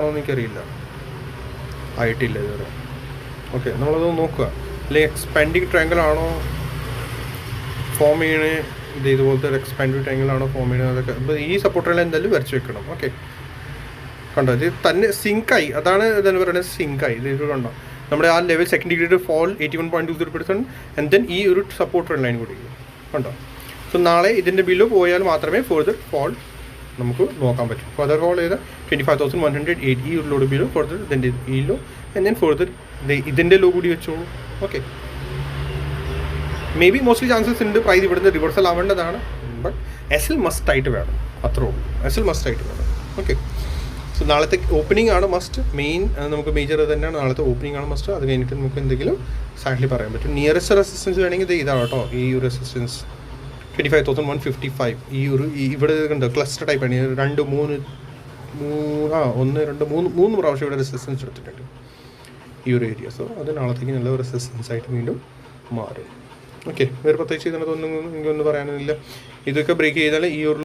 എനിക്കറിയില്ല, ആയിട്ടില്ല ഇതുവരെ. ഓക്കെ, നമ്മളത് നോക്കുക. അല്ലെങ്കിൽ എക്സ്പാൻഡിങ് ട്രയാങ്കിൾ ആണോ ഫോം ചെയ്യണേ, ഇതുപോലത്തെ ഒരു എക്സ്പാൻഡിങ് ട്രയാങ്കിൾ ആണോ ഫോം ചെയ്യണത്, അതൊക്കെ അപ്പോൾ ഈ സപ്പോർട്ടുകൾ എന്തായാലും വരച്ച് വെക്കണം. ഓക്കെ, കണ്ടോ ഇത് തന്നെ സിങ്കായി, അതാണ് ഇതെന്ന് പറയുന്നത് സിങ്കായി. ഇത് കണ്ടോ നമ്മുടെ ആ level second degree fall 81.20% and then ഈ ഒരു സപ്പോർട്ട് ലൈൻ കൂടി കണ്ടോ. സോ നാളെ ഇതിൻ്റെ ബില്ല് പോയാൽ മാത്രമേ ഫർദർ ഫോൾ നമുക്ക് നോക്കാൻ പറ്റും. ഫർദർ ഫോൾ ചെയ്ത 25,108 ഈ ഒരു ലോഡ് ബില്ലോ ഫർദർ ഇതിൻ്റെ ഈ ലോ ആൻഡ് ദെൻ ഫർദർ ഇതിൻ്റെ ലോ കൂടി വെച്ചോളൂ. Okay, maybe mostly chances ഉണ്ട് പ്രൈസ് ഇവിടുന്ന് റിവേഴ്സൽ ആവേണ്ടതാണ്. ബട്ട് എസ് എൽ മസ്റ്റ് ആയിട്ട് വേണം, അത്രേ ഉള്ളൂ. എസ് എൽ മസ്റ്റ് ആയിട്ട് വേണം. ഓക്കെ, സോ നാളത്തെ ഓപ്പണിംഗ് ആണ് മസ്റ്റ്. മെയിൻ നമുക്ക് മേജർ തന്നെയാണ്, നാളത്തെ ഓപ്പണിംഗ് ആണ് മസ്റ്റ്. അത് കഴിഞ്ഞിട്ട് നമുക്ക് എന്തെങ്കിലും സാക്ട്ലി പറയാൻ പറ്റും. നിയറസ്റ്റ് റെസിസ്റ്റൻസ് വേണമെങ്കിൽ ഇതാണ് കേട്ടോ, ഈ ഒരു റെസിസ്റ്റൻസ് 25,155. ഈ ഒരു ഇവിടെ കണ്ടോ ക്ലസ്റ്റർ ടൈപ്പാണ്. 2 3 1 2 3 പ്രാവശ്യം ഇവിടെ റെസിസ്റ്റൻസ് എടുത്തിട്ടുണ്ട് ഈ ഒരു ഏരിയ. സോ അത് നാളത്തേക്ക് നല്ല റെസിസ്റ്റൻസ് ആയിട്ട് വീണ്ടും മാറും. ഓക്കെ, വേറെ പ്രത്യേകിച്ച് ഇതിനകത്തൊന്നും എനിക്കൊന്നും പറയാനൊന്നുമില്ല. ഇതൊക്കെ ബ്രേക്ക് ചെയ്താൽ ഈ ഒരു